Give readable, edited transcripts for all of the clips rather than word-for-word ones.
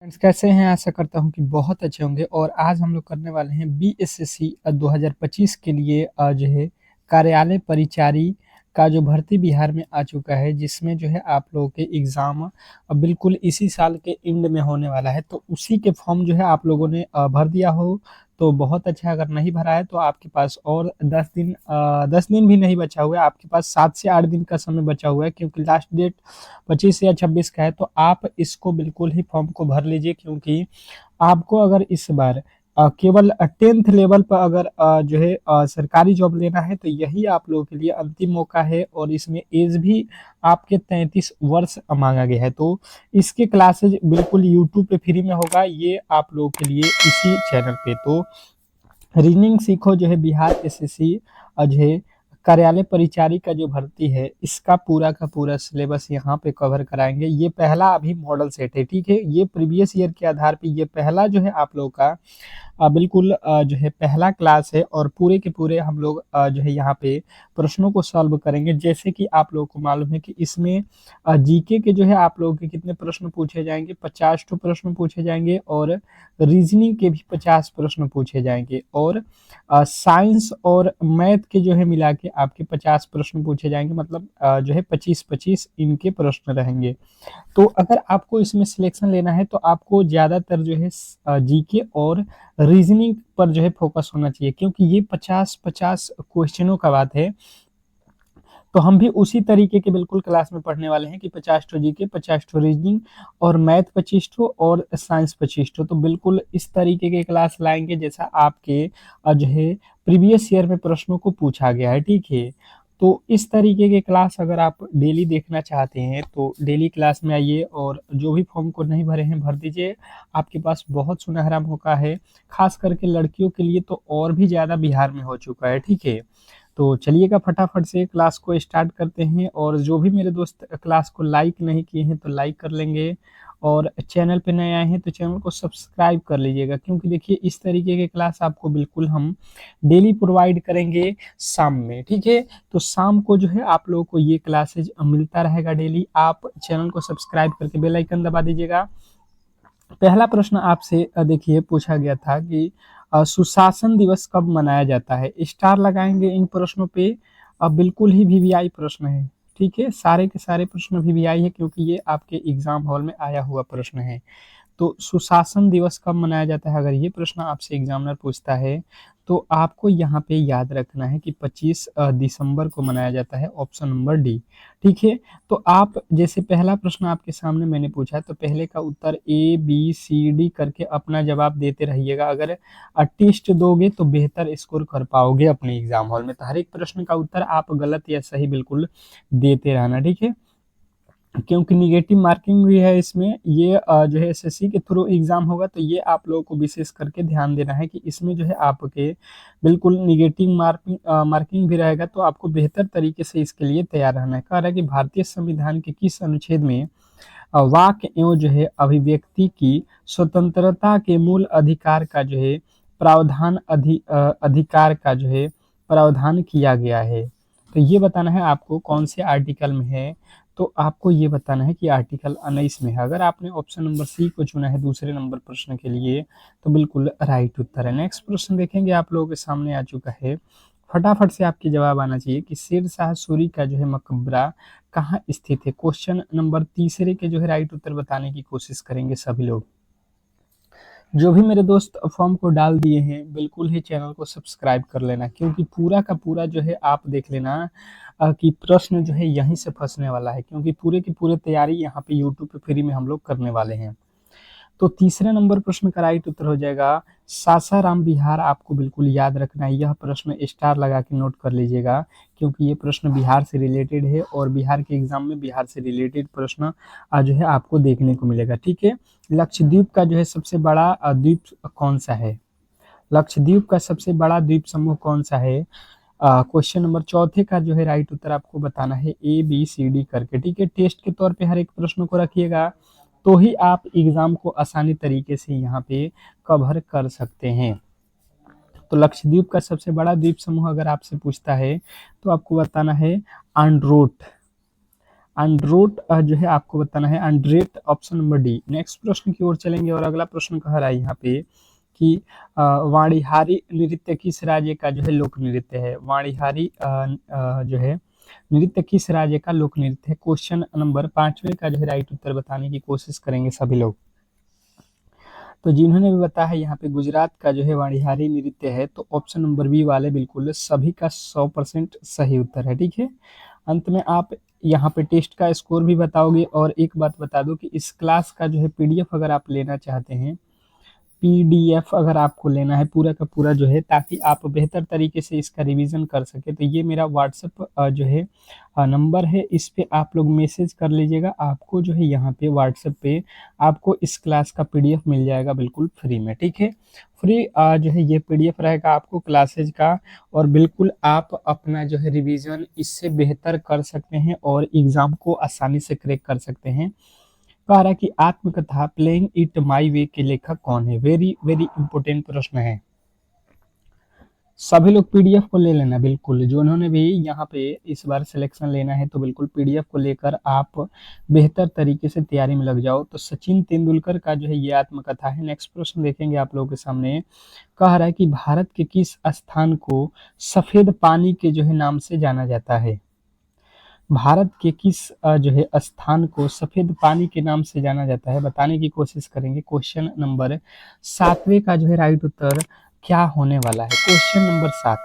Friends कैसे हैं? आशा करता हूँ कि बहुत अच्छे होंगे और आज हम लोग करने वाले हैं बीएसएससी 2025 के लिए जो है कार्यालय परिचारी का जो भर्ती बिहार में आ चुका है, जिसमें जो है आप लोगों के एग्ज़ाम बिल्कुल इसी साल के एंड में होने वाला है। तो उसी के फॉर्म जो है आप लोगों ने भर दिया हो तो बहुत अच्छा है। अगर नहीं भरा है तो आपके पास और 10 दिन भी नहीं बचा हुआ है, आपके पास 7 से 8 दिन का समय बचा हुआ है, क्योंकि लास्ट डेट 25 या 26 का है। तो आप इसको बिल्कुल ही फॉर्म को भर लीजिए, क्योंकि आपको अगर इस बार केवल 10th लेवल पर अगर जो है सरकारी जॉब लेना है तो यही आप लोगों के लिए अंतिम मौका है, और इसमें एज भी आपके 33 वर्ष मांगा गया है। तो इसके क्लासेज बिल्कुल यूट्यूब पे फ्री में होगा, ये आप लोगों के लिए इसी चैनल पे। तो रीजनिंग सीखो जो है बिहार एसएससी जो है कार्यालय परिचारी का जो भर्ती है, इसका पूरा का पूरा सिलेबस यहाँ पे कवर कराएंगे। ये पहला अभी मॉडल सेट है, ठीक है। ये प्रीवियस ईयर के आधार पे ये पहला जो है आप लोगों का बिल्कुल जो है पहला क्लास है, और पूरे के पूरे हम लोग जो है यहाँ पे प्रश्नों को सॉल्व करेंगे। जैसे कि आप लोगों को मालूम है कि इसमें जीके के जो है आप लोगों के कितने प्रश्न पूछे जाएंगे, 50 तो प्रश्न पूछे जाएंगे, और रीजनिंग के भी 50 प्रश्न पूछे जाएंगे, और साइंस और मैथ के जो है मिला के आपके 50 प्रश्न पूछे जाएंगे। मतलब जो है 25-25 इनके प्रश्न रहेंगे। तो अगर आपको इसमें सिलेक्शन लेना है तो आपको ज़्यादातर जो है जीके और रीजनिंग पर जो है फोकस होना चाहिए, क्योंकि ये 50-50 क्वेश्चनों का बात है। तो हम भी उसी तरीके के बिल्कुल क्लास में पढ़ने वाले हैं कि 50 ठो जीके, 50 ठो रीजनिंग, और मैथ 25 ठो, और साइंस 25 ठो। तो बिल्कुल इस तरीके के क्लास लाएंगे जैसा आपके जो है प्रीवियस ईयर में प्रश्नों को पूछा गया है, ठीक है। तो इस तरीके के क्लास अगर आप डेली देखना चाहते हैं तो डेली क्लास में आइए, और जो भी फॉर्म को नहीं भरे हैं भर दीजिए। आपके पास बहुत सुनहरा मौका है, खास करके लड़कियों के लिए तो और भी ज़्यादा बिहार में हो चुका है, ठीक है। तो चलिएगा फटाफट से क्लास को स्टार्ट करते हैं, और जो भी मेरे दोस्त क्लास को लाइक नहीं किए हैं तो लाइक कर लेंगे, और चैनल पे नए आए हैं तो चैनल को सब्सक्राइब कर लीजिएगा, क्योंकि देखिए इस तरीके के क्लास आपको बिल्कुल हम डेली प्रोवाइड करेंगे शाम में, ठीक है। तो शाम को जो है आप लोगों को ये क्लासेज मिलता रहेगा डेली। आप चैनल को सब्सक्राइब करके बेल आइकन दबा दीजिएगा। पहला प्रश्न आपसे देखिए पूछा गया था कि सुशासन दिवस कब मनाया जाता है। स्टार लगाएंगे इन प्रश्नों पे। बिल्कुल ही वीवीआई प्रश्न है, ठीक है। सारे के सारे प्रश्न वीवीआई है, क्योंकि ये आपके एग्जाम हॉल में आया हुआ प्रश्न है। तो सुशासन दिवस कब मनाया जाता है, अगर ये प्रश्न आपसे एग्जामिनर पूछता है तो आपको यहाँ पे याद रखना है कि 25 दिसंबर को मनाया जाता है, ऑप्शन नंबर डी, ठीक है। तो आप जैसे पहला प्रश्न आपके सामने मैंने पूछा, तो पहले का उत्तर ए बी सी डी करके अपना जवाब देते रहिएगा। अगर टेस्ट दोगे तो बेहतर स्कोर कर पाओगे अपने एग्जाम हॉल में। तो हर एक प्रश्न का उत्तर आप गलत या सही बिल्कुल देते रहना, ठीक है, क्योंकि निगेटिव मार्किंग भी है इसमें। ये जो है एसएससी के थ्रू एग्जाम होगा, तो ये आप लोगों को विशेष करके ध्यान देना है कि इसमें जो है आपके बिल्कुल निगेटिव मार्किंग भी रहेगा। तो आपको बेहतर तरीके से इसके लिए तैयार रहना है। कह रहा है कि भारतीय संविधान के किस अनुच्छेद में वाक एवं जो है अभिव्यक्ति की स्वतंत्रता के मूल अधिकार का जो है अधिकार का जो है प्रावधान किया गया है। तो ये बताना है आपको कौन से आर्टिकल में है। तो आपको ये बताना है कि आर्टिकल 19 में है। अगर आपने ऑप्शन नंबर सी को चुना है दूसरे नंबर प्रश्न के लिए तो बिल्कुल राइट उत्तर है। नेक्स्ट प्रश्न देखेंगे, आप लोगों के सामने आ चुका है। फटाफट से आपके जवाब आना चाहिए कि शेर शाह सूरी का जो है मकबरा कहाँ स्थित है। क्वेश्चन नंबर तीसरे के जो है राइट उत्तर बताने की कोशिश करेंगे सभी लोग। जो भी मेरे दोस्त फॉर्म को डाल दिए हैं बिल्कुल ही चैनल को सब्सक्राइब कर लेना, क्योंकि पूरा का पूरा जो है आप देख लेना कि प्रश्न जो है यहीं से फंसने वाला है, क्योंकि पूरे की पूरे तैयारी यहाँ पे यूट्यूब पे फ्री में हम लोग करने वाले हैं। तो तीसरे नंबर प्रश्न का राइट उत्तर हो जाएगा सासाराम बिहार। आपको बिल्कुल याद रखना है, यह प्रश्न स्टार लगा के नोट कर लीजिएगा, क्योंकि ये प्रश्न बिहार से रिलेटेड है, और बिहार के एग्जाम में बिहार से रिलेटेड प्रश्न जो है आपको देखने को मिलेगा, ठीक है। लक्षद्वीप का जो है सबसे बड़ा द्वीप कौन सा है। लक्षद्वीप का सबसे बड़ा द्वीप समूह कौन सा है। क्वेश्चन नंबर चौथे का जो है राइट उत्तर आपको बताना है ए बी सी डी करके, ठीक है। टेस्ट के तौर पे हर एक प्रश्न को रखिएगा, तो ही आप एग्जाम को आसानी तरीके से यहाँ पे कवर कर सकते हैं। तो लक्षद्वीप का सबसे बड़ा द्वीप समूह अगर आपसे पूछता है तो आपको बताना है आंड्रोट। एंड्रोट जो है आपको बताना है एंड्रेट, ऑप्शन नंबर डी। नेक्स्ट प्रश्न की ओर चलेंगे और अगला प्रश्न कह रहा है यहाँ पे कि वाणिहारी नृत्य किस राज्य का जो है लोक नृत्य है। वाणिहारी जो है नृत्य किस राज्य का लोक नृत्य है। क्वेश्चन नंबर 5वें का जो है राइट उत्तर बताने की कोशिश करेंगे सभी लोग। तो जिन्होंने भी बताया है यहाँ पे गुजरात का जो है वाणिहारी नृत्य है, तो ऑप्शन नंबर बी वाले बिल्कुल सभी का 100% सही उत्तर है। ठीक है, अंत में आप यहाँ पे टेस्ट का स्कोर भी बताओगे। और एक बात बता दो कि इस क्लास का जो है पीडीएफ अगर आप लेना चाहते हैं, पीडीएफ अगर आपको लेना है पूरा का पूरा जो है, ताकि आप बेहतर तरीके से इसका रिवीजन कर सके, तो ये मेरा व्हाट्सएप जो है नंबर है, इस पे आप लोग मैसेज कर लीजिएगा। आपको जो है यहाँ पे व्हाट्सएप पे आपको इस क्लास का पीडीएफ मिल जाएगा बिल्कुल फ्री में। ठीक है, फ्री जो है ये पीडीएफ रहेगा आपको क्लासेज का, और बिल्कुल आप अपना जो है रिवीजन इससे बेहतर कर सकते हैं और एग्जाम को आसानी से क्रैक कर सकते हैं। कह रहा है कि आत्मकथा प्लेइंग इट माई वे के लेखक कौन है। वेरी वेरी इंपॉर्टेंट प्रश्न है, सभी लोग पीडीएफ को ले लेना बिल्कुल। जो उन्होंने भी यहाँ पे इस बार सिलेक्शन लेना है, तो बिल्कुल पीडीएफ को लेकर आप बेहतर तरीके से तैयारी में लग जाओ। तो सचिन तेंदुलकर का जो है ये आत्मकथा है। नेक्स्ट प्रश्न देखेंगे आप लोगों के सामने। कह रहा है कि भारत के किस स्थान को सफेद पानी के जो है नाम से जाना जाता है। भारत के किस जो है स्थान को सफेद पानी के नाम से जाना जाता है, बताने की कोशिश करेंगे। क्वेश्चन नंबर 7वें का जो है राइट उत्तर क्या होने वाला है। क्वेश्चन नंबर 7,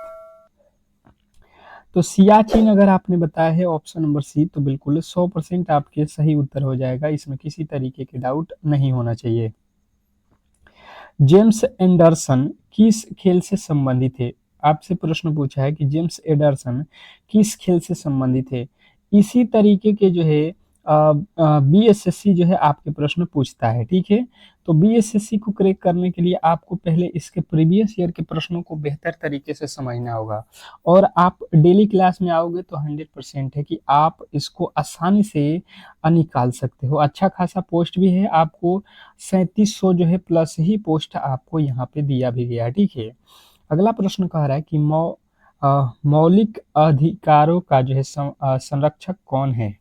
तो सियाचिन अगर आपने बताया है ऑप्शन नंबर सी, तो बिल्कुल 100% आपके सही उत्तर हो जाएगा, इसमें किसी तरीके के डाउट नहीं होना चाहिए। जेम्स एंडरसन किस खेल से संबंधित है। आपसे प्रश्न पूछा है कि जेम्स एंडरसन किस खेल से संबंधित है। इसी तरीके के जो है बीएसएससी जो है आपके प्रश्न पूछता है। ठीक है, तो बीएसएससी को क्रैक करने के लिए आपको पहले इसके प्रीवियस ईयर के प्रश्नों को बेहतर तरीके से समझना होगा, और आप डेली क्लास में आओगे तो 100% है कि आप इसको आसानी से निकाल सकते हो। अच्छा खासा पोस्ट भी है आपको, 3700 जो है प्लस ही पोस्ट आपको यहाँ पे दिया भी गया। ठीक है, अगला प्रश्न कह रहा है कि मौलिक अधिकारों का जो है संरक्षक कौन है।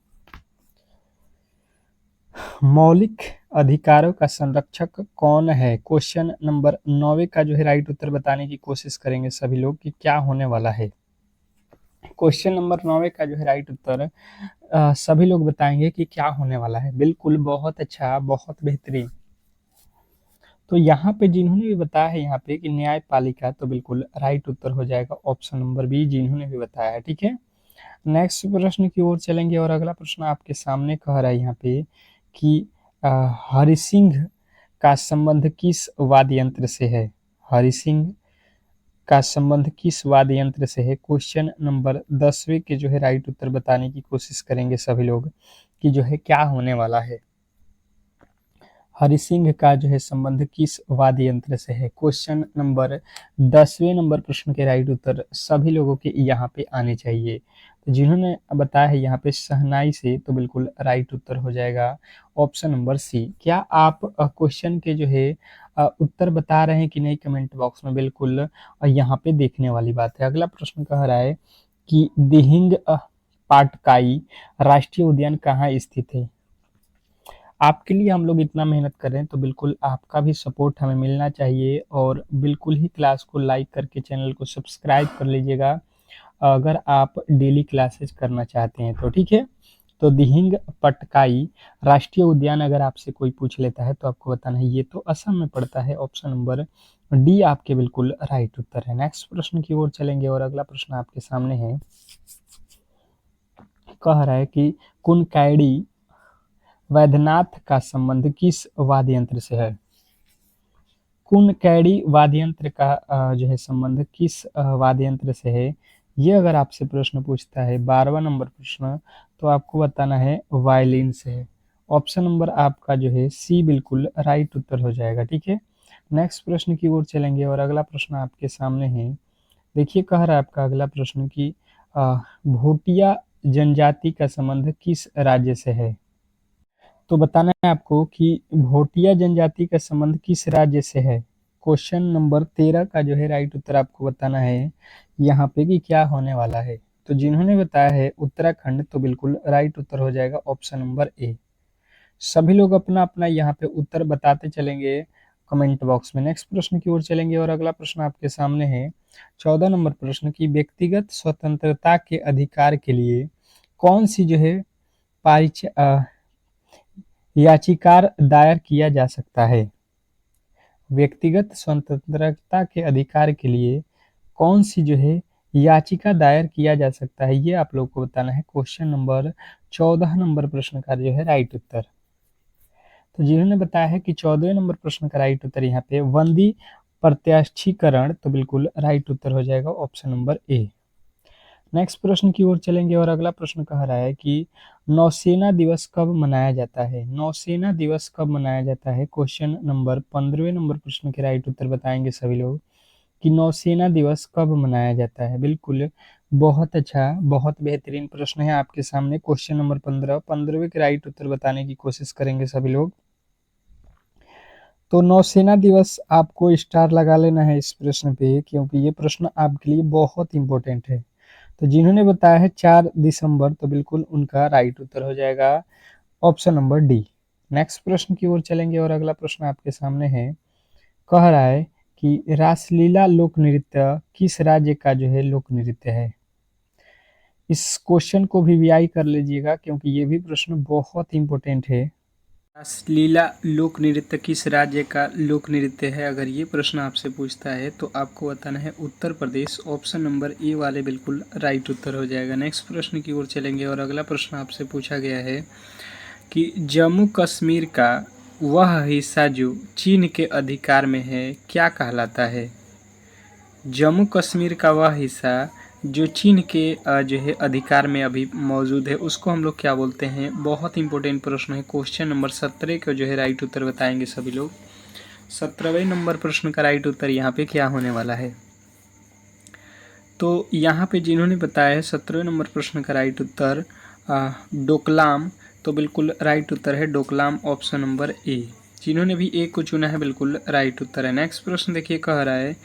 मौलिक अधिकारों का संरक्षक कौन है। क्वेश्चन नंबर 9 का जो है राइट उत्तर बताने की कोशिश करेंगे सभी लोग कि क्या होने वाला है। क्वेश्चन नंबर 9 का जो है राइट उत्तर सभी लोग बताएंगे कि क्या होने वाला है। बिल्कुल, बहुत अच्छा, बहुत बेहतरीन। तो यहाँ पे जिन्होंने भी बताया है यहाँ पे कि न्यायपालिका, तो बिल्कुल राइट उत्तर हो जाएगा ऑप्शन नंबर बी, जिन्होंने भी बताया है। ठीक है, नेक्स्ट प्रश्न की ओर चलेंगे और अगला प्रश्न आपके सामने कह रहा है यहाँ पे कि हरिसिंह का संबंध किस वाद्य यंत्र से है। हरिसिंह का संबंध किस वाद्य यंत्र से है। क्वेश्चन नंबर 10वें के जो है राइट उत्तर बताने की कोशिश करेंगे सभी लोग कि जो है क्या होने वाला है। हरिसिंह का जो है संबंध किस वाद्य यंत्र से है। क्वेश्चन नंबर 10वें नंबर प्रश्न के राइट उत्तर सभी लोगों के यहाँ पे आने चाहिए। तो जिन्होंने बताया है यहाँ पे शहनाई से, तो बिल्कुल राइट उत्तर हो जाएगा ऑप्शन नंबर सी। क्या आप क्वेश्चन के जो है उत्तर बता रहे हैं कि नहीं, कमेंट बॉक्स में बिल्कुल यहाँ पे देखने वाली बात है। अगला प्रश्न कह रहा है कि दिहिंग पाटकाई राष्ट्रीय उद्यान कहाँ स्थित है। आपके लिए हम लोग इतना मेहनत कर रहे हैं, तो बिल्कुल आपका भी सपोर्ट हमें मिलना चाहिए, और बिल्कुल ही क्लास को लाइक करके चैनल को सब्सक्राइब कर लीजिएगा अगर आप डेली क्लासेस करना चाहते हैं तो। ठीक है, तो दिहिंग पटकाई राष्ट्रीय उद्यान अगर आपसे कोई पूछ लेता है तो आपको बताना है ये तो असम में पड़ता है। ऑप्शन नंबर डी आपके बिल्कुल राइट उत्तर है। नेक्स्ट प्रश्न की ओर चलेंगे और अगला प्रश्न आपके सामने है। कह रहा है कि कुनकैडी वैद्यनाथ का संबंध किस वाद्य यंत्र से है। कुनकैडी वाद्य यंत्र का जो है संबंध किस वाद्य यंत्र से है, ये अगर आपसे प्रश्न पूछता है 12वां नंबर प्रश्न, तो आपको बताना है वायलिन से है। ऑप्शन नंबर आपका जो है सी बिल्कुल राइट उत्तर हो जाएगा। ठीक है, नेक्स्ट प्रश्न की ओर चलेंगे और अगला प्रश्न आपके सामने है। देखिए, कह रहा है आपका अगला प्रश्न कि भोटिया जनजाति का संबंध किस राज्य से है। तो बताना है आपको कि भोटिया जनजाति का संबंध किस राज्य से है। क्वेश्चन नंबर 13 का जो है राइट उत्तर आपको बताना है यहाँ पे कि क्या होने वाला है। तो जिन्होंने बताया है उत्तराखंड, तो बिल्कुल राइट उत्तर हो जाएगा ऑप्शन नंबर ए। सभी लोग अपना-अपना यहाँ पे उत्तर बताते चलेंगे कमेंट बॉक्स में। नेक्स्ट प्रश्न की ओर चलेंगे और अगला प्रश्न आपके सामने है 14 नंबर प्रश्न की व्यक्तिगत स्वतंत्रता के अधिकार के लिए कौन सी जो है याचिकार दायर किया जा सकता है। व्यक्तिगत स्वतंत्रता के अधिकार के लिए कौन सी जो है याचिका दायर किया जा सकता है, ये आप लोग को बताना है। क्वेश्चन नंबर 14 नंबर प्रश्न का जो है राइट उत्तर। तो जिन्होंने बताया है कि 14वें नंबर प्रश्न का राइट उत्तर यहाँ पे वंदी प्रत्याक्षीकरण, तो बिल्कुल राइट उत्तर हो जाएगा ऑप्शन नंबर ए। नेक्स्ट प्रश्न की ओर चलेंगे और अगला प्रश्न कह रहा है कि नौसेना दिवस कब मनाया जाता है। नौसेना दिवस कब मनाया जाता है। क्वेश्चन नंबर 15वें नंबर प्रश्न के राइट उत्तर बताएंगे सभी लोग कि नौसेना दिवस कब मनाया जाता है। बिल्कुल बहुत अच्छा, बहुत बेहतरीन प्रश्न है आपके सामने। क्वेश्चन नंबर 15वें के राइट उत्तर बताने की कोशिश करेंगे सभी लोग। तो नौसेना दिवस आपको स्टार लगा लेना है इस प्रश्न पे, क्योंकि ये प्रश्न आपके लिए बहुत इंपॉर्टेंट है। तो जिन्होंने बताया है 4 दिसंबर, तो बिल्कुल उनका राइट उत्तर हो जाएगा ऑप्शन नंबर डी। नेक्स्ट प्रश्न की ओर चलेंगे और अगला प्रश्न आपके सामने है, कह रहा है कि रासलीला लोक नृत्य किस राज्य का जो है लोक नृत्य है। इस क्वेश्चन को भी वीआई कर लीजिएगा, क्योंकि ये भी प्रश्न बहुत इंपॉर्टेंट है। रासलीला लोक नृत्य किस राज्य का लोक नृत्य है, अगर ये प्रश्न आपसे पूछता है तो आपको बताना है Uttar Pradesh. Option number A वाले बिल्कुल राइट उत्तर हो जाएगा। नेक्स्ट प्रश्न की ओर चलेंगे और अगला प्रश्न आपसे पूछा गया है कि जम्मू कश्मीर का वह हिस्सा जो चीन के अधिकार में है क्या कहलाता है। जम्मू कश्मीर का वह हिस्सा जो चीन के जो है अधिकार में अभी मौजूद है उसको हम लोग क्या बोलते हैं। बहुत इंपॉर्टेंट प्रश्न है। क्वेश्चन नंबर 17 का जो है राइट उत्तर बताएंगे सभी लोग। 17वें नंबर प्रश्न का राइट उत्तर यहाँ पे क्या होने वाला है। तो यहाँ पे जिन्होंने बताया है 17वें नंबर प्रश्न का राइट उत्तर डोकलाम, तो बिल्कुल राइट उत्तर है डोकलाम, ऑप्शन नंबर ए। जिन्होंने भी ए को चुना है बिल्कुल राइट उत्तर है। नेक्स्ट प्रश्न देखिए, कह रहा है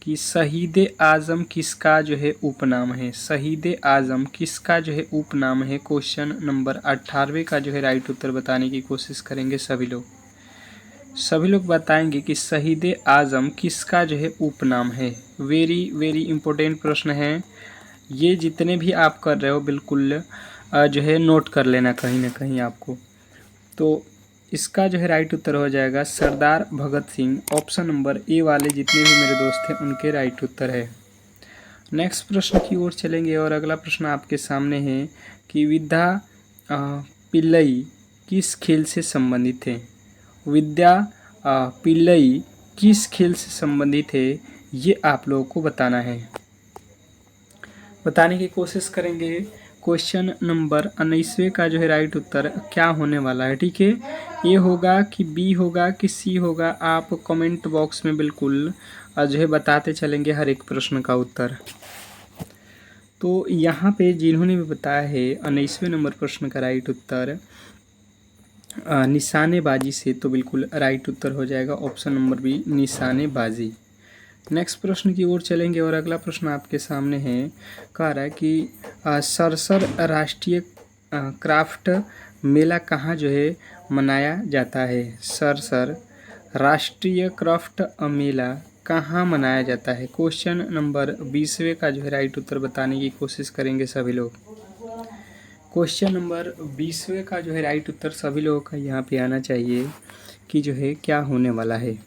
कि शहीद आजम किसका जो है उपनाम है। शहीद आजम किसका जो है उपनाम है। क्वेश्चन नंबर 18वें का जो है राइट उत्तर बताने की कोशिश करेंगे सभी लोग। सभी लोग बताएंगे कि शहीद आजम किसका जो है उपनाम है। वेरी वेरी इंपॉर्टेंट प्रश्न है ये। जितने भी आप कर रहे हो बिल्कुल जो है नोट कर लेना कहीं ना कहीं आपको। तो इसका जो है राइट उत्तर हो जाएगा सरदार Bhagat Singh, option number A वाले जितने भी मेरे दोस्त हैं उनके राइट उत्तर है। नेक्स्ट प्रश्न की ओर चलेंगे और अगला प्रश्न आपके सामने है कि विद्या पिल्लई किस खेल से संबंधित है। विद्या पिल्लई किस खेल से संबंधित है ये आप लोगों को बताना है। बताने की कोशिश करेंगे। क्वेश्चन नंबर 19वें का जो है राइट उत्तर क्या होने वाला है। ठीक है, ए होगा कि बी होगा कि सी होगा, आप कमेंट बॉक्स में बिल्कुल जो है बताते चलेंगे हर एक प्रश्न का उत्तर। तो यहाँ पे जिन्होंने भी बताया है 19वें नंबर प्रश्न का राइट उत्तर निशानेबाजी से, तो बिल्कुल राइट उत्तर हो जाएगा ऑप्शन नंबर बी, निशानेबाजी। नेक्स्ट प्रश्न की ओर चलेंगे और अगला प्रश्न आपके सामने है, कह रहा है कि सरसर राष्ट्रीय क्राफ्ट मेला कहाँ जो है मनाया जाता है। सरसर राष्ट्रीय क्राफ्ट मेला कहाँ मनाया जाता है। क्वेश्चन नंबर 20वें का जो है राइट उत्तर बताने की कोशिश करेंगे सभी लोग। क्वेश्चन नंबर 20वें का जो है राइट उत्तर सभी लोगों का यहाँ पे आना चाहिए कि जो है क्या होने वाला है।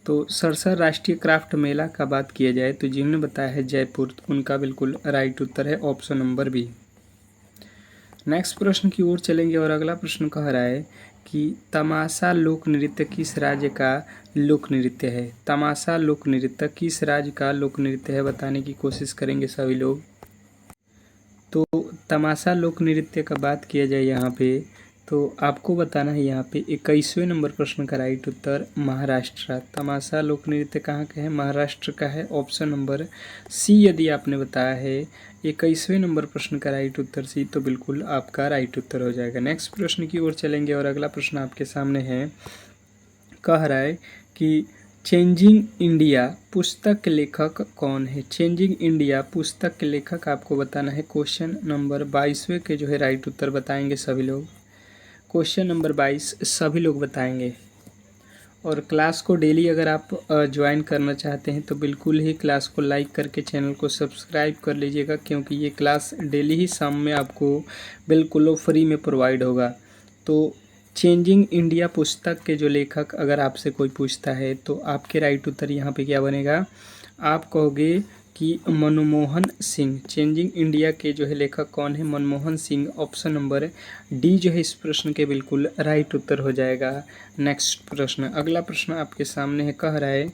तो सरसर राष्ट्रीय क्राफ्ट मेला का बात किया जाए तो जिन्होंने बताया है जयपुर, उनका बिल्कुल राइट उत्तर है ऑप्शन नंबर बी। नेक्स्ट प्रश्न की ओर चलेंगे और अगला प्रश्न कह रहा है कि तमाशा लोक नृत्य किस राज्य का लोक नृत्य है। तमाशा लोक नृत्य किस राज्य का लोक नृत्य है बताने की कोशिश करेंगे सभी लोग। तो तमाशा लोक नृत्य का बात किया जाए यहाँ पे तो आपको बताना है यहाँ पे 21वें नंबर प्रश्न का राइट उत्तर महाराष्ट्र। तमाशा लोक नृत्य कहाँ का है, महाराष्ट्र का है, ऑप्शन नंबर सी। यदि आपने बताया है 21वें नंबर प्रश्न का राइट उत्तर सी, तो बिल्कुल आपका राइट उत्तर हो जाएगा। नेक्स्ट प्रश्न की ओर चलेंगे और अगला प्रश्न आपके सामने है, कह रहा है कि चेंजिंग इंडिया पुस्तक के लेखक कौन है? चेंजिंग इंडिया पुस्तक के लेखक आपको बताना है। क्वेश्चन नंबर 22वें के जो है राइट उत्तर बताएंगे सभी लोग। क्वेश्चन नंबर 22 सभी लोग बताएंगे। और क्लास को डेली अगर आप ज्वाइन करना चाहते हैं तो बिल्कुल ही क्लास को लाइक करके चैनल को सब्सक्राइब कर लीजिएगा, क्योंकि ये क्लास डेली ही शाम में आपको बिल्कुल फ्री में प्रोवाइड होगा। तो चेंजिंग इंडिया पुस्तक के जो लेखक अगर आपसे कोई पूछता है तो आपके राइट उत्तर यहाँ पे क्या बनेगा? आप कहोगे कि मनमोहन सिंह। चेंजिंग इंडिया के जो है लेखक कौन है? Manmohan Singh. Option number D जो है इस प्रश्न के बिल्कुल राइट उत्तर हो जाएगा। नेक्स्ट प्रश्न, अगला प्रश्न आपके सामने है, कह रहा है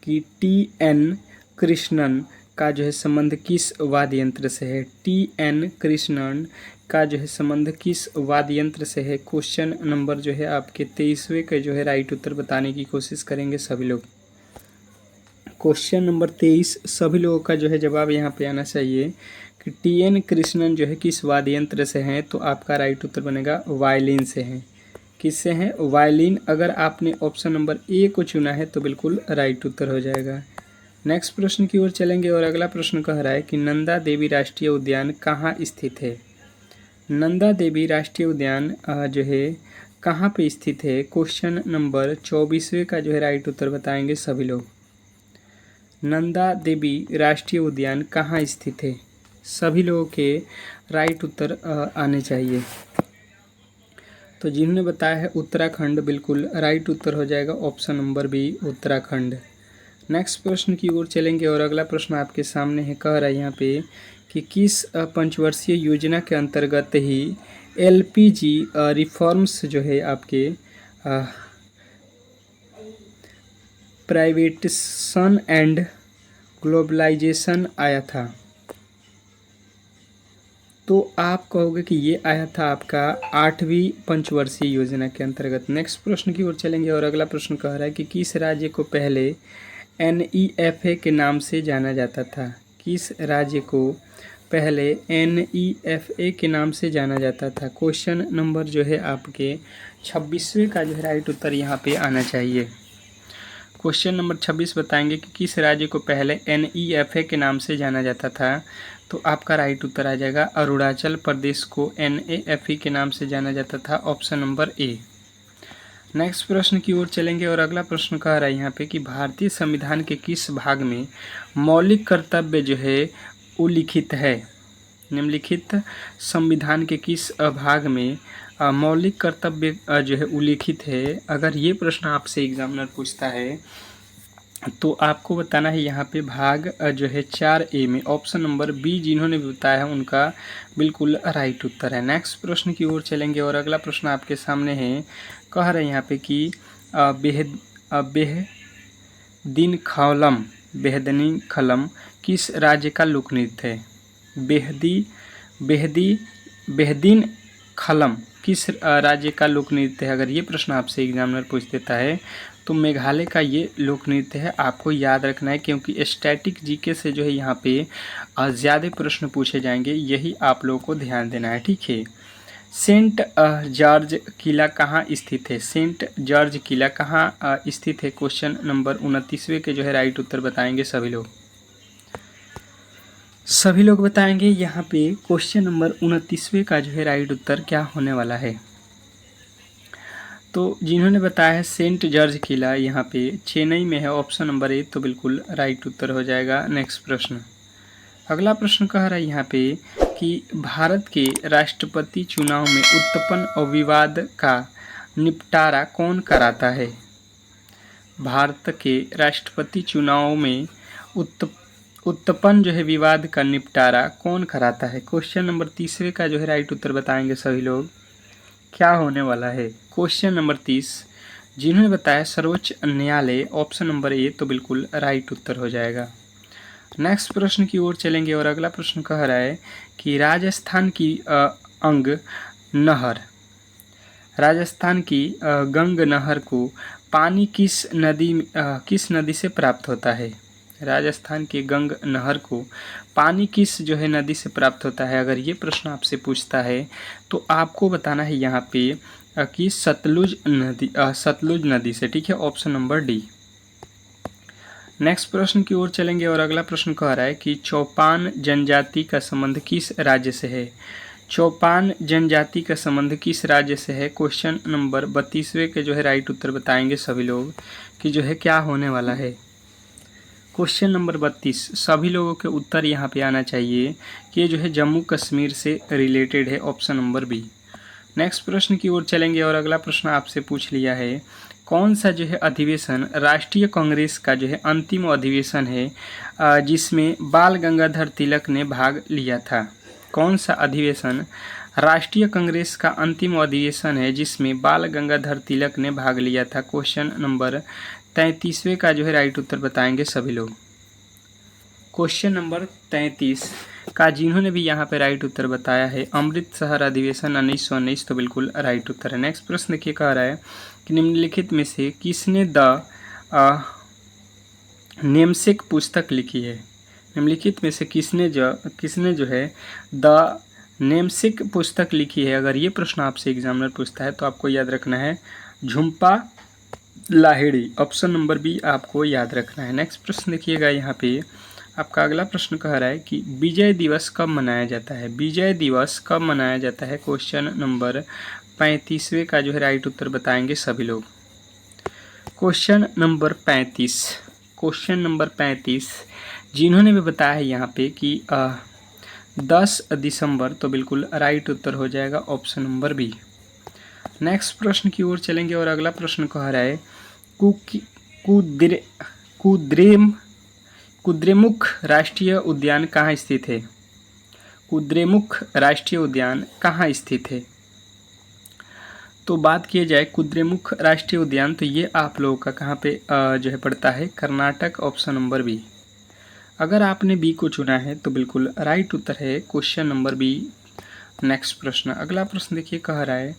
कि टी.एन. कृष्णन का जो है संबंध किस वाद्य यंत्र से है? टी.एन. कृष्णन का जो है संबंध किस वाद्य यंत्र से है? क्वेश्चन नंबर जो है आपके 23वें का जो है राइट उत्तर बताने की कोशिश करेंगे सभी लोग। क्वेश्चन नंबर 23 सभी लोगों का जो है जवाब यहाँ पे आना चाहिए कि टी.एन. कृष्णन जो है किस वाद्य यंत्र से हैं? तो आपका राइट उत्तर बनेगा वायलिन से हैं। किससे हैं? वायलिन। अगर आपने ऑप्शन नंबर ए को चुना है तो बिल्कुल राइट उत्तर हो जाएगा। नेक्स्ट प्रश्न की ओर चलेंगे और अगला प्रश्न कह रहा है कि नंदा देवी राष्ट्रीय उद्यान कहाँ स्थित है? नंदा देवी राष्ट्रीय उद्यान जो है कहाँ पे स्थित है? क्वेश्चन नंबर 24वें का जो है राइट उत्तर बताएंगे सभी लोग। नंदा देवी राष्ट्रीय उद्यान कहाँ स्थित है? सभी लोगों के राइट उत्तर आने चाहिए। तो जिन्होंने बताया है उत्तराखंड, बिल्कुल राइट उत्तर हो जाएगा option number B, Uttarakhand. Next प्रश्न की ओर चलेंगे और अगला प्रश्न आपके सामने है, कह रहा है यहाँ पे कि किस पंचवर्षीय योजना के अंतर्गत ही एलपीजी रिफॉर्म्स जो है आपके प्राइवेटेशन एंड ग्लोबलाइजेशन आया था? तो आप कहोगे कि ये आया था आपका 8वीं पंचवर्षीय योजना के अंतर्गत। नेक्स्ट प्रश्न की ओर चलेंगे और अगला प्रश्न कह रहा है कि किस राज्य को पहले NEFA के नाम से जाना जाता था? किस राज्य को पहले NEFA के नाम से जाना जाता था? क्वेश्चन नंबर जो है आपके 26वें का जो है राइट उत्तर यहाँ पे आना चाहिए। क्वेश्चन नंबर 26 बताएंगे कि किस राज्य को पहले NEFA के नाम से जाना जाता था? तो आपका राइट उत्तर आ जाएगा अरुणाचल प्रदेश को NAFE के नाम से जाना जाता था, ऑप्शन नंबर ए। नेक्स्ट प्रश्न की ओर चलेंगे और अगला प्रश्न कह रहा है यहाँ पे कि भारतीय संविधान के किस भाग में मौलिक कर्तव्य जो है उल्लिखित है? निम्नलिखित संविधान के किस भाग में मौलिक कर्तव्य जो है उल्लिखित है? अगर ये प्रश्न आपसे एग्जामिनर पूछता है तो आपको बताना है यहाँ पे भाग जो है 4A में ऑप्शन नंबर बी जिन्होंने भी बताया है उनका बिल्कुल राइट उत्तर है। नेक्स्ट प्रश्न की ओर चलेंगे और अगला प्रश्न आपके सामने है, कह रहे हैं यहाँ पे कि बेहदीन खलम किस राज्य का लोक नृत्य है? बेहदीन खलम किस राज्य का लोक नृत्य है? अगर ये प्रश्न आपसे एग्जामिनर पूछ देता है तो मेघालय का ये लोक नृत्य है। आपको याद रखना है क्योंकि स्टैटिक जीके से जो है यहाँ पे ज़्यादा प्रश्न पूछे जाएंगे, यही आप लोगों को ध्यान देना है, ठीक है। सेंट जॉर्ज किला कहाँ स्थित है? सेंट जॉर्ज किला कहाँ स्थित है? क्वेश्चन नंबर 29वें के जो है राइट उत्तर बताएंगे सभी लोग बताएंगे यहाँ पे क्वेश्चन नंबर 29वें का जो है राइट उत्तर क्या होने वाला है। तो जिन्होंने बताया है सेंट जॉर्ज किला यहाँ पे चेन्नई में है, ऑप्शन नंबर ए, तो बिल्कुल राइट उत्तर हो जाएगा। नेक्स्ट प्रश्न, अगला प्रश्न कह रहा है यहाँ पे कि भारत के राष्ट्रपति चुनाव में उत्पन्न विवाद का निपटारा कौन कराता है? भारत के राष्ट्रपति चुनाव में उत्पन्न जो है विवाद का निपटारा कौन कराता है? क्वेश्चन नंबर 30वें का जो है राइट उत्तर बताएंगे सभी लोग, क्या होने वाला है। क्वेश्चन नंबर 30 जिन्होंने बताया सर्वोच्च न्यायालय, ऑप्शन नंबर ए, तो बिल्कुल राइट उत्तर हो जाएगा। नेक्स्ट प्रश्न की ओर चलेंगे और अगला प्रश्न कह रहा है कि राजस्थान की गंग नहर को पानी किस नदी से प्राप्त होता है? राजस्थान के गंग नहर को पानी किस जो है नदी से प्राप्त होता है? अगर ये प्रश्न आपसे पूछता है तो आपको बताना है यहाँ पे कि सतलुज नदी से, ठीक है, ऑप्शन नंबर डी। नेक्स्ट प्रश्न की ओर चलेंगे और अगला प्रश्न कह रहा है कि चौपान जनजाति का संबंध किस राज्य से है। चौपान जनजाति का संबंध किस राज्य से है। क्वेश्चन नंबर 32वें के जो है राइट उत्तर बताएंगे सभी लोग कि जो है क्या होने वाला है। क्वेश्चन नंबर 32 सभी लोगों के उत्तर यहाँ पे आना चाहिए कि ये जो है जम्मू कश्मीर से रिलेटेड है, ऑप्शन नंबर बी। नेक्स्ट प्रश्न की ओर चलेंगे और अगला प्रश्न आपसे पूछ लिया है कौन सा जो है अधिवेशन राष्ट्रीय कांग्रेस का जो है अंतिम अधिवेशन है जिसमें बाल गंगाधर तिलक ने भाग लिया था। कौन सा अधिवेशन राष्ट्रीय कांग्रेस का अंतिम अधिवेशन है जिसमें बाल गंगाधर तिलक ने भाग लिया था। क्वेश्चन नंबर 33वें का जो है राइट उत्तर बताएंगे सभी लोग। क्वेश्चन नंबर 33 का जिन्होंने भी यहाँ पे राइट उत्तर बताया है अमृतसर अधिवेशन 1919, तो बिल्कुल राइट उत्तर है। नेक्स्ट प्रश्न देखिए कह रहा है कि निम्नलिखित में से किसने द नेमसेक पुस्तक लिखी है। निम्नलिखित में से किसने जो है द नेमसेक पुस्तक लिखी है। अगर ये प्रश्न आपसे एग्जामिनर पूछता है तो आपको याद रखना है Jhumpa Lahiri, option number B आपको याद रखना है। नेक्स्ट प्रश्न देखिएगा यहाँ पे आपका अगला प्रश्न कह रहा है कि विजय दिवस कब मनाया जाता है। विजय दिवस कब मनाया जाता है। क्वेश्चन नंबर 35वें का जो है राइट उत्तर बताएंगे सभी लोग। क्वेश्चन नंबर 35 जिन्होंने भी बताया है यहाँ पे कि 10 दिसंबर, तो बिल्कुल राइट उत्तर हो जाएगा ऑप्शन नंबर बी। नेक्स्ट प्रश्न की ओर चलेंगे और अगला प्रश्न कह रहा है कुद्रेमुख राष्ट्रीय उद्यान कहाँ स्थित है। कुद्रेमुख राष्ट्रीय उद्यान कहाँ स्थित है। तो बात किया जाए कुद्रेमुख राष्ट्रीय उद्यान तो ये आप लोगों का कहाँ पे जो है पड़ता है कर्नाटक, ऑप्शन नंबर बी। अगर आपने बी को चुना है तो बिल्कुल राइट उत्तर है क्वेश्चन नंबर बी। नेक्स्ट प्रश्न अगला प्रश्न देखिए कह रहा है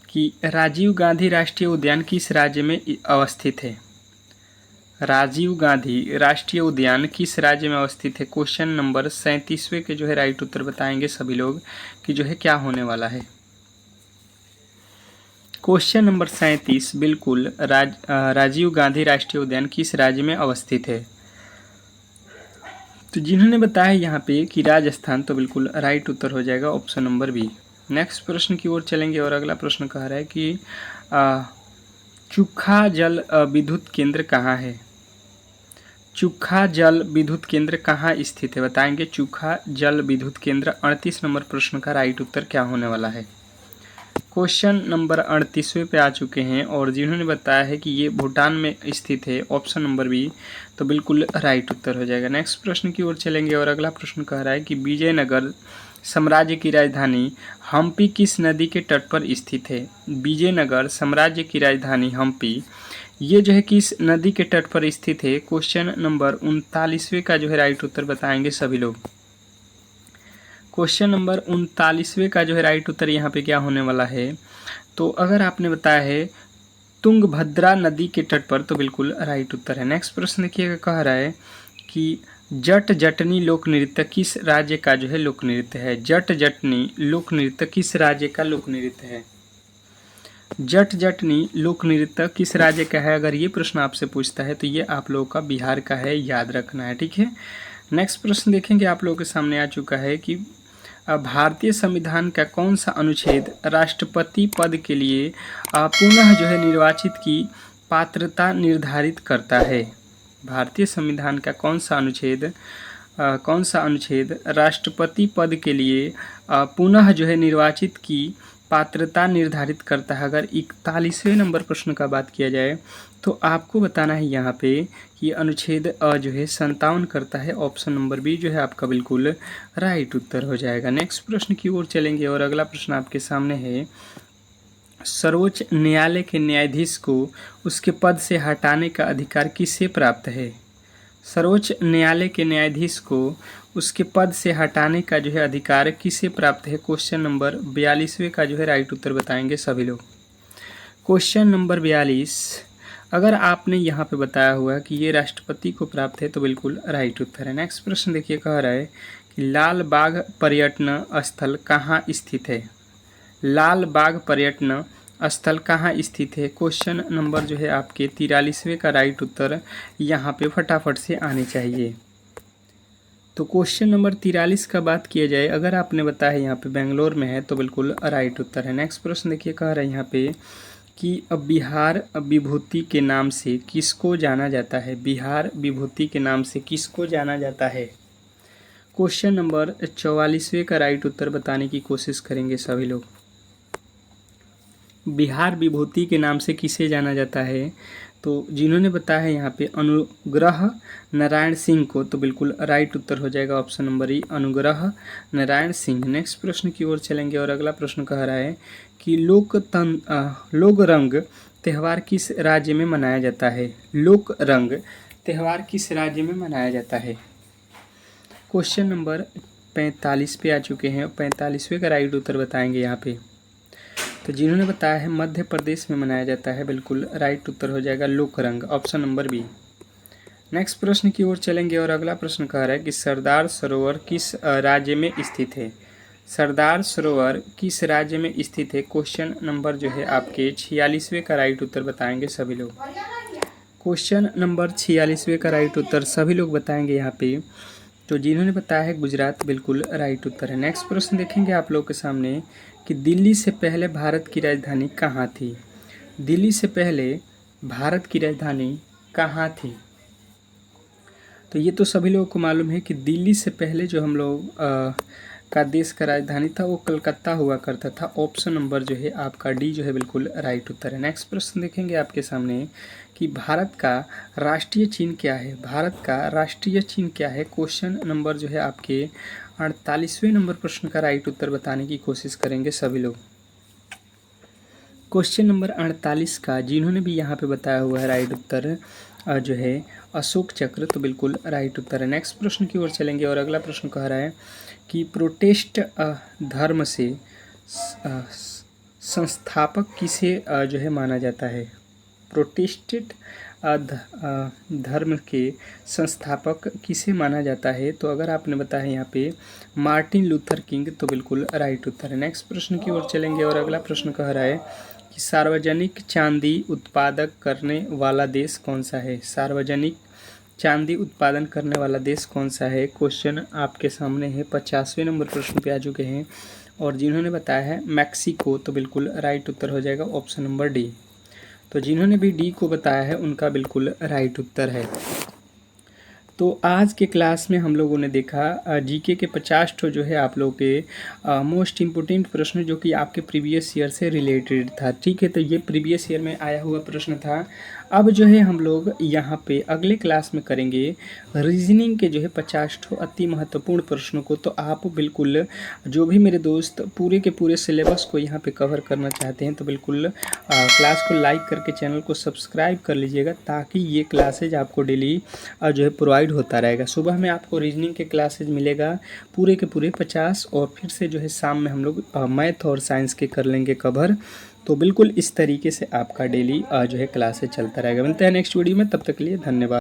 कि राजीव गांधी राष्ट्रीय उद्यान किस राज्य में अवस्थित है। राजीव गांधी राष्ट्रीय उद्यान किस राज्य में अवस्थित है। क्वेश्चन नंबर 37वें के जो है राइट उत्तर बताएंगे सभी लोग कि जो है क्या होने वाला है। क्वेश्चन नंबर 37 बिल्कुल राजीव गांधी राष्ट्रीय उद्यान किस राज्य में अवस्थित है। तो जिन्होंने बताया यहाँ पे कि राजस्थान, तो बिल्कुल राइट उत्तर हो जाएगा ऑप्शन नंबर बी। नेक्स्ट प्रश्न की ओर चलेंगे और अगला प्रश्न कह रहा है कि चुखा जल विद्युत केंद्र कहाँ है। चुखा जल विद्युत केंद्र कहाँ स्थित है बताएंगे। चुखा जल विद्युत केंद्र 38 नंबर प्रश्न का राइट उत्तर क्या होने वाला है। क्वेश्चन नंबर 38वें पे आ चुके हैं और जिन्होंने बताया है कि ये भूटान में स्थित है, ऑप्शन नंबर बी, तो बिल्कुल राइट उत्तर हो जाएगा। नेक्स्ट प्रश्न की ओर चलेंगे और अगला प्रश्न कह रहा है कि विजयनगर साम्राज्य की राजधानी हम्पी किस नदी के तट पर स्थित है। विजयनगर साम्राज्य की राजधानी हम्पी ये जो है किस नदी के तट पर स्थित है। क्वेश्चन नंबर 39वें का जो है राइट उत्तर बताएंगे सभी लोग। क्वेश्चन नंबर 39वें का जो है राइट उत्तर यहाँ पे क्या होने वाला है। तो अगर आपने बताया है तुंगभद्रा नदी के तट पर, तो बिल्कुल राइट उत्तर है। नेक्स्ट प्रश्न देखिएगा कह रहा है कि जट जटनी लोक नृत्य किस राज्य का जो है लोक नृत्य है। जट जटनी लोक नृत्य किस राज्य का लोक नृत्य है। जट जटनी लोक नृत्य किस राज्य का है। अगर ये प्रश्न आपसे पूछता है तो ये आप लोगों का बिहार का है, याद रखना है, ठीक है। नेक्स्ट प्रश्न देखेंगे आप लोगों के सामने आ चुका है कि भारतीय संविधान का कौन सा अनुच्छेद राष्ट्रपति पद के लिए पुनः जो है निर्वाचित की पात्रता निर्धारित करता है। भारतीय संविधान का कौन सा अनुच्छेद राष्ट्रपति पद के लिए पुनः जो है निर्वाचित की पात्रता निर्धारित करता है। अगर 41वें नंबर प्रश्न का बात किया जाए तो आपको बताना है यहाँ पे कि अनुच्छेद जो है 57 करता है, ऑप्शन नंबर बी जो है आपका बिल्कुल राइट उत्तर हो जाएगा। नेक्स्ट प्रश्न की ओर चलेंगे और अगला प्रश्न आपके सामने है सर्वोच्च न्यायालय के न्यायाधीश को उसके पद से हटाने का अधिकार किससे प्राप्त है। सर्वोच्च न्यायालय के न्यायाधीश को उसके पद से हटाने का जो है अधिकार किसे प्राप्त है। क्वेश्चन नंबर 42वें का जो है राइट उत्तर बताएंगे सभी लोग। क्वेश्चन नंबर 42 अगर आपने यहाँ पे बताया हुआ कि ये राष्ट्रपति को प्राप्त है तो बिल्कुल राइट उत्तर है। नेक्स्ट प्रश्न देखिए कह रहा है कि लाल बाग पर्यटन स्थल कहाँ स्थित है। लाल बाग पर्यटन स्थल कहाँ स्थित है? क्वेश्चन नंबर जो है आपके 43वें का राइट उत्तर यहाँ पे फटाफट से आने चाहिए। तो क्वेश्चन नंबर 43 का बात किया जाए, अगर आपने बताया यहाँ पे बेंगलोर में है तो बिल्कुल राइट उत्तर है। नेक्स्ट प्रश्न देखिए, कह रहा है यहाँ पे कि अब बिहार विभूति के नाम से किसको जाना जाता है? बिहार विभूति के नाम से किसको जाना जाता है? क्वेश्चन नंबर 44वें का राइट उत्तर बताने की कोशिश करेंगे सभी लोग। बिहार विभूति के नाम से किसे जाना जाता है? तो जिन्होंने बताया है यहाँ पे अनुग्रह नारायण सिंह को, तो बिल्कुल राइट उत्तर हो जाएगा ऑप्शन नंबर ई, अनुग्रह नारायण सिंह। नेक्स्ट प्रश्न की ओर चलेंगे और अगला प्रश्न कह रहा है कि लोक रंग त्यौहार किस राज्य में मनाया जाता है? लोक रंग त्यौहार किस राज्य में मनाया जाता है? क्वेश्चन नंबर 45 पे आ चुके हैं, 45वें का राइट उत्तर बताएंगे यहाँ पे। तो जिन्होंने बताया है मध्य प्रदेश में मनाया जाता है, बिल्कुल राइट उत्तर हो जाएगा लोक रंग, ऑप्शन नंबर बी। नेक्स्ट प्रश्न की ओर चलेंगे और अगला प्रश्न कह रहा है कि सरदार सरोवर किस राज्य में स्थित है? सरदार सरोवर किस राज्य में स्थित है? क्वेश्चन नंबर जो है आपके 46वें का राइट उत्तर बताएंगे सभी लोग। क्वेश्चन नंबर 46वें का राइट उत्तर सभी लोग बताएंगे यहाँ पे। तो जिन्होंने बताया है गुजरात, बिल्कुल राइट उत्तर है। नेक्स्ट प्रश्न देखेंगे आप लोग के सामने कि दिल्ली से पहले भारत की राजधानी कहाँ थी? दिल्ली से पहले भारत की राजधानी कहाँ थी? तो ये तो सभी लोगों को मालूम है कि दिल्ली से पहले जो हम लोग का देश का राजधानी था वो कलकत्ता हुआ करता था। ऑप्शन नंबर जो है आपका डी जो है बिल्कुल राइट उत्तर है। नेक्स्ट प्रश्न देखेंगे आपके सामने कि भारत का राष्ट्रीय चिन्ह क्या है? भारत का राष्ट्रीय चिन्ह क्या है? क्वेश्चन नंबर जो है आपके 48वें नंबर प्रश्न का राइट उत्तर बताने की कोशिश करेंगे सभी लोग। क्वेश्चन नंबर 48 का जिन्होंने भी यहाँ पे बताया हुआ है राइट उत्तर जो है अशोक चक्र, तो बिल्कुल राइट उत्तर है। नेक्स्ट प्रश्न की ओर चलेंगे और अगला प्रश्न कह रहा है कि प्रोटेस्ट धर्म से संस्थापक किसे जो है माना जाता है? प्रोटेस्टेंट धर्म के संस्थापक किसे माना जाता है? तो अगर आपने बताया यहाँ पे मार्टिन लूथर किंग, तो बिल्कुल राइट उत्तर है। नेक्स्ट प्रश्न की ओर चलेंगे और अगला प्रश्न कह रहा है कि सार्वजनिक चांदी उत्पादक करने वाला देश कौन सा है? सार्वजनिक चांदी उत्पादन करने वाला देश कौन सा है? क्वेश्चन आपके सामने है, 50वें नंबर प्रश्न पे आ चुके हैं और जिन्होंने बताया है मैक्सिको, तो बिल्कुल राइट उत्तर हो जाएगा ऑप्शन नंबर डी। तो जिन्होंने भी डी को बताया है उनका बिल्कुल राइट उत्तर है। तो आज के क्लास में हम लोगों ने देखा जीके के 50 ठो जो है आप लोगों के मोस्ट इम्पोर्टेंट प्रश्न जो कि आपके प्रीवियस ईयर से रिलेटेड था। ठीक है, तो ये प्रीवियस ईयर में आया हुआ प्रश्न था। अब जो है हम लोग यहाँ पे अगले क्लास में करेंगे रीजनिंग के जो है 50 ठो अति महत्वपूर्ण प्रश्नों को। तो आप बिल्कुल जो भी मेरे दोस्त पूरे के पूरे सिलेबस को यहाँ पे कवर करना चाहते हैं तो बिल्कुल क्लास को लाइक करके चैनल को सब्सक्राइब कर लीजिएगा, ताकि ये क्लासेज आपको डेली जो है प्रोवाइड होता रहेगा। सुबह में आपको रीजनिंग के क्लासेज मिलेगा पूरे के पूरे 50, और फिर से जो है शाम में हम लोग मैथ और साइंस के कर लेंगे कवर। तो बिल्कुल इस तरीके से आपका डेली जो है क्लासेज चलता रहेगा। मिलते हैं नेक्स्ट वीडियो में, तब तक के लिए धन्यवाद।